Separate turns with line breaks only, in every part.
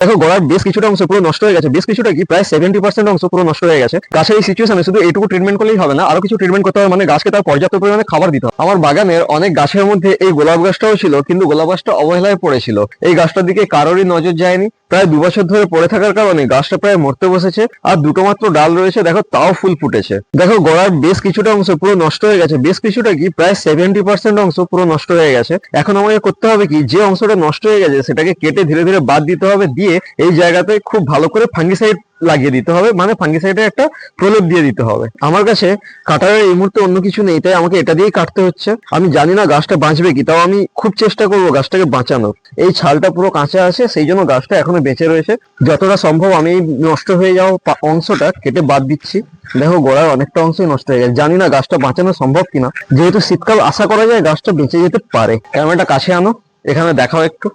দেখো গোড়ার বেশ কিছুটা অংশ পুরো নষ্ট হয়ে গেছে, বেশ কিছুটা কি প্রায় 70% অংশ পুরো নষ্ট হয়ে গেছে। গাছের এই সিচুয়েশনে শুধু এইটুকু ট্রিটমেন্ট করলেই হবে না, আরো কিছু ট্রিটমেন্ট করতে হবে, মানে গাছকে তার পর্যাপ্ত পরিমাণে খাবার দিতে হবে। আমার বাগানের অনেক গাছের মধ্যে এই গোলাপ গাছটাও ছিল, কিন্তু গোলাপ গাছটা অবহেলায় পড়েছিল। এই গাছটার দিকে কারোরই নজর যায়নি। প্রায় 2 বছর ধরে পড়ে থাকার কারণে গাছটা প্রায় মরতে বসেছে, আর দুটো মাত্র ডাল রয়েছে, দেখো তাও ফুল ফুটেছে। দেখো গোড়ার বেশ কিছুটা অংশ পুরো নষ্ট হয়ে গেছে, বেশ কিছুটা কি প্রায় 70% অংশ পুরো নষ্ট হয়ে গেছে। এখন আমাকে করতে হবে কি, যে অংশটা নষ্ট হয়ে গেছে সেটাকে কেটে ধীরে ধীরে বাদ দিতে হবে, দিয়ে এই জায়গাতে খুব ভালো করে ফাঙ্গিসাইড লাগিয়ে দিতে হবে, মানে ফাঙ্গিসাইডের একটা প্রলেপ দিয়ে দিতে হবে। আমার কাছে কাটারের এই মুহূর্তে অন্য কিছু নেই, তাই আমাকে এটা দিয়েই কাটতে হচ্ছে। আমি জানি না গাছটা বাঁচবে কি, তাও আমি খুব চেষ্টা করবো গাছটাকে বাঁচানোর। এই ছালটা পুরো কাঁচা আছে, সেই জন্য গাছটা এখনো বেঁচে রয়েছে। যতটা সম্ভব আমি এই নষ্ট হয়ে যাওয়া অংশটা কেটে বাদ দিচ্ছি। দেখো গোড়ার অনেকটা অংশই নষ্ট হয়ে গেছে, জানি না গাছটা বাঁচানো সম্ভব কিনা। যেহেতু শীতকাল, আশা করা যায় গাছটা বেঁচে যেতে পারে। ক্যামেরাটা কাছে আনো, এখানে দেখাও একটু।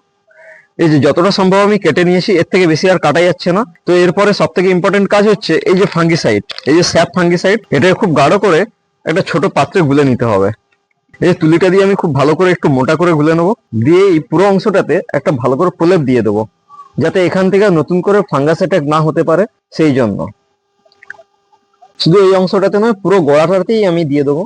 এই যে যতটা সম্ভব আমি কেটে নিয়েছি, এর থেকে বেশি আর কাটা যাচ্ছে না। তো এরপরে সব থেকে ইম্পর্টেন্ট কাজ হচ্ছে এই যে ফাঙ্গিসাইড, এই যে স্যাপ ফাঙ্গিসাইড, এটা খুব গাঢ় করে একটা ছোট পাত্রে গুলে নিতে হবে। এই যে তুলিটা দিয়ে আমি খুব ভালো করে একটু মোটা করে গুলে নেবো, দিয়ে এই পুরো অংশটাতে একটা ভালো করে প্রলেপ দিয়ে দেবো, যাতে এখান থেকে নতুন করে ফাঙ্গাস অ্যাটাক না হতে পারে। সেই জন্য শুধু এই অংশটাতে নয়, পুরো গোড়াটাতেই আমি দিয়ে দেবো।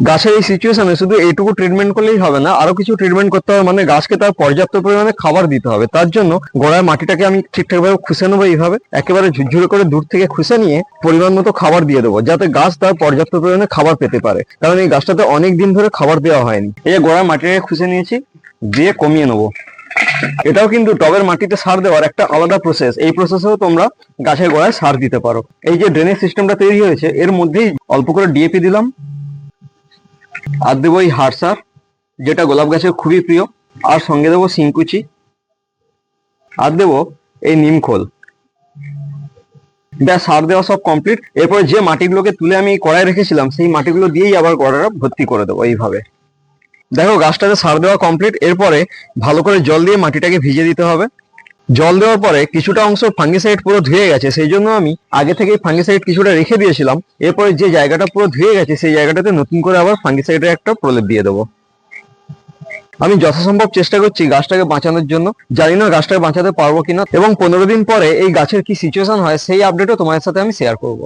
গাছের এই সিচুয়েশনে শুধু এইটুকু ট্রিটমেন্ট করলেই হবে না, আরো কিছু ট্রিটমেন্ট করতে হবে, মানে গাছকে তার পর্যাপ্ত পরিমাণে খাবার দিতে হবে। তার জন্য গোড়ার মাটিটাকে আমি ঠিকঠাক ভাবে খুঁজে নেবো, এইভাবে একেবারে ঝুরঝুরে করে দূর থেকে খুঁজে নিয়ে পরিমাণ মতো খাবার দিয়ে দেবো, যাতে গাছ তার পর্যাপ্ত পরিমাণে খাবার পেতে পারে, কারণ এই গাছটাতে অনেক দিন ধরে খাবার দেওয়া হয়নি। এই যে গোড়ার মাটিটাকে খুঁজে নিয়েছি, দিয়ে কমিয়ে নেবো। এটাও কিন্তু টবের মাটিতে সার দেওয়ার একটা আলাদা প্রসেস, এই প্রসেসেও তোমরা গাছের গোড়ায় সার দিতে পারো। এই যে ড্রেনেজ সিস্টেমটা তৈরি হয়েছে, এর মধ্যেই অল্প করে ডিএপি দিলাম, আর দেবো এই হাড় সার, যেটা গোলাপ গাছের খুবই প্রিয়, আর সঙ্গে দেবো শিংকুচি, আর দেবো এই নিমখোল। ব্যাস, সার দেওয়া সব কমপ্লিট। এরপরে যে মাটিগুলোকে তুলে আমি কড়াই রেখেছিলাম, সেই মাটিগুলো দিয়েই আবার কড়াইটা ভর্তি করে দেবো এইভাবে। দেখো গাছটাতে সার দেওয়া কমপ্লিট। এরপরে ভালো করে জল দিয়ে মাটিটাকে ভিজে দিতে হবে। জল দেওয়ার পরে কিছুটা অংশ ফাঙ্গিসাইড পুরো ধুয়ে গেছে, সেই জন্য আমি আগে থেকে ফাঙ্গিসাইড কিছুটা রেখে দিয়েছিলাম। এরপরে যে জায়গাটা পুরো ধুয়ে গেছে, সেই জায়গাটাতে নতুন করে আবার ফাঙ্গিসাইডের একটা প্রলেপ দিয়ে দেবো। আমি যথাসম্ভব চেষ্টা করছি গাছটাকে বাঁচানোর জন্য, জানি না গাছটাকে বাঁচাতে পারবো কিনা, এবং 15 দিন পরে এই গাছের কি সিচুয়েশন হয় সেই আপডেটও তোমাদের সাথে আমি শেয়ার করবো।